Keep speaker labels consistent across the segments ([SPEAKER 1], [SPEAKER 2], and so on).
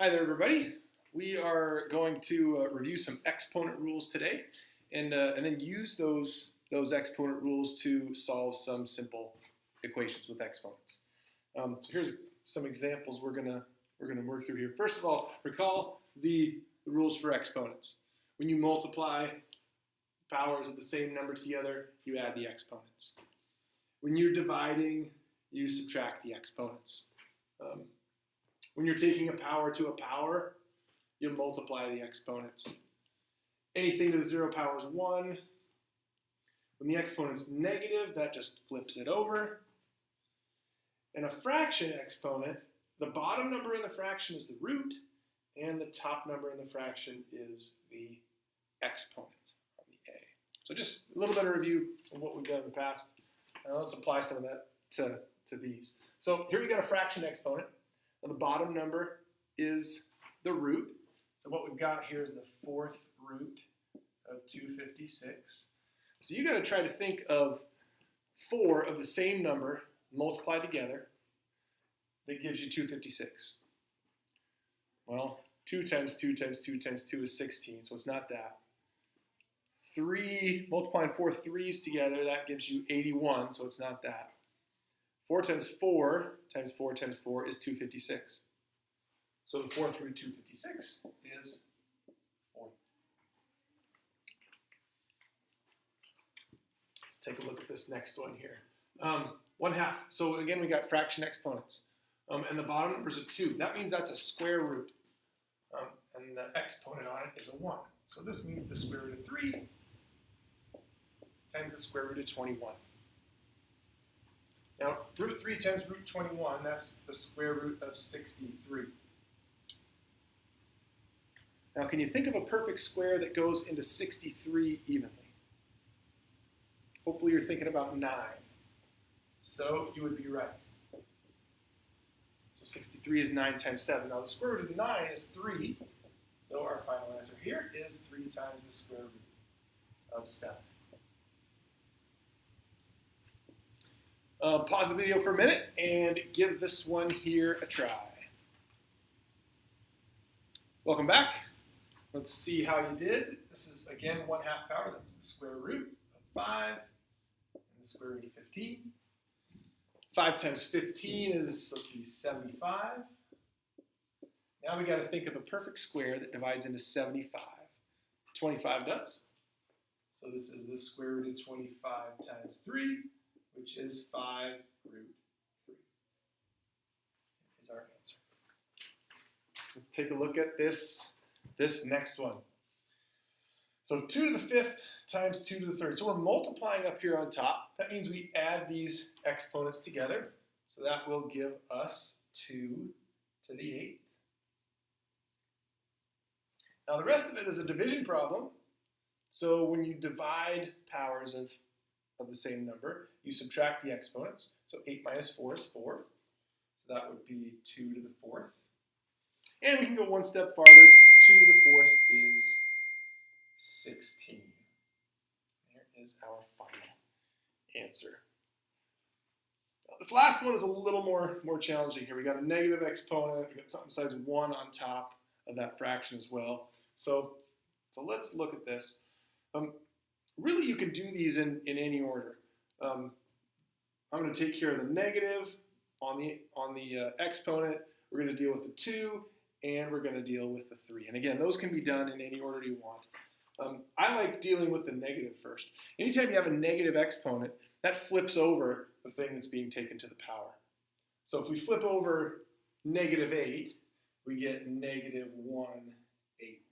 [SPEAKER 1] Hi there, everybody. We are going to review some exponent rules today, and then use those exponent rules to solve some simple equations with exponents. So here's some examples we're gonna work through here. First of all, recall the rules for exponents. When you multiply powers of the same number together, you add the exponents. When you're dividing, you subtract the exponents. When you're taking a power to a power, you multiply the exponents. Anything to the 0 power is 1. When the exponent's negative, that just flips it over. And a fraction exponent, the bottom number in the fraction is the root, and the top number in the fraction is the exponent on the A. So just a little bit of review of what we've done in the past. Let's apply some of that to these. So here we got a fraction exponent. And the bottom number is the root. So what we've got here is the fourth root of 256. So you got to try to think of 4 of the same number multiplied together that gives you 256. Well, 2 times 2 times 2 times 2 is 16, so it's not that. 3, multiplying 4 threes together, that gives you 81, so it's not that. 4 times 4 times 4 times 4 is 256. So the fourth root 256 is 40. Let's take a look at this next one here. 1/2. So again, we got fraction exponents. And the bottom number is a 2. That means that's a square root. And the exponent on it is a 1. So this means the square root of 3 times the square root of 21. Now, root 3 times root 21, that's the square root of 63. Now, can you think of a perfect square that goes into 63 evenly? Hopefully you're thinking about 9. So you would be right. So 63 is 9 times 7. Now, the square root of 9 is 3. So our final answer here is 3 times the square root of 7. Pause the video for a minute and give this one here a try. Welcome back. Let's see how you did. This is, again, 1/2 power. That's the square root of 5 and the square root of 15. 5 times 15 is, let's see, 75. Now we got to think of a perfect square that divides into 75. 25 does. So this is the square root of 25 times 3. Which is 5 root 3, is our answer. Let's take a look at this next one. So 2 to the 5th times 2 to the 3rd. So we're multiplying up here on top. That means we add these exponents together. So that will give us 2 to the 8th. Now the rest of it is a division problem. So when you divide powers of the same number, you subtract the exponents. So 8 minus 4 is 4. So that would be 2 to the 4th. And we can go one step farther. 2 to the 4th is 16. There is our final answer. Now, this last one is a little more challenging here. We got a negative exponent. We got something besides 1 on top of that fraction as well. So let's look at this. Really, you can do these in any order. I'm going to take care of the negative on the exponent. We're going to deal with the 2, and we're going to deal with the 3. And again, those can be done in any order you want. I like dealing with the negative first. Anytime you have a negative exponent, that flips over the thing that's being taken to the power. So if we flip over negative 8, we get negative 1/8.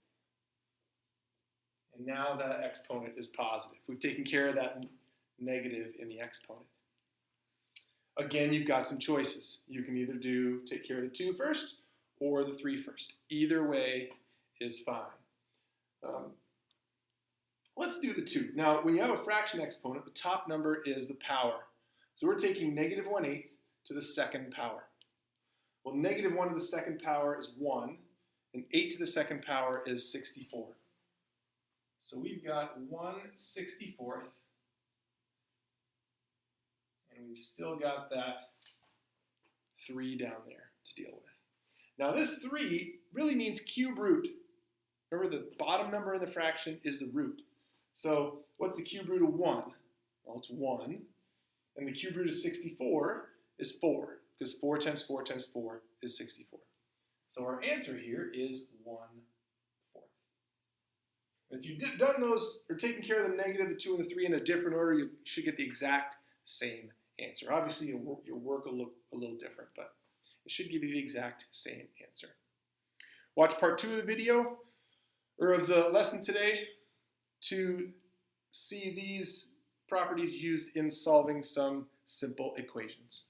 [SPEAKER 1] And now that exponent is positive. We've taken care of that negative in the exponent. Again, you've got some choices. You can either take care of the 2 first or the 3 first. Either way is fine. Let's do the 2. Now, when you have a fraction exponent, the top number is the power. So we're taking negative 1/8 to the 2nd power. Well, negative 1 to the 2nd power is 1, and 8 to the 2nd power is 64. So we've got 1/64, and we've still got that 3 down there to deal with. Now this 3 really means cube root. Remember, the bottom number in the fraction is the root. So what's the cube root of 1? Well, it's 1. And the cube root of 64 is 4, because 4 times 4 times 4 is 64. So our answer here is 1/4. If you've done those, or taken care of the negative, the 2, and the 3 in a different order, you should get the exact same answer. Obviously, your work will look a little different, but it should give you the exact same answer. Watch part 2 of the video, or of the lesson today, to see these properties used in solving some simple equations.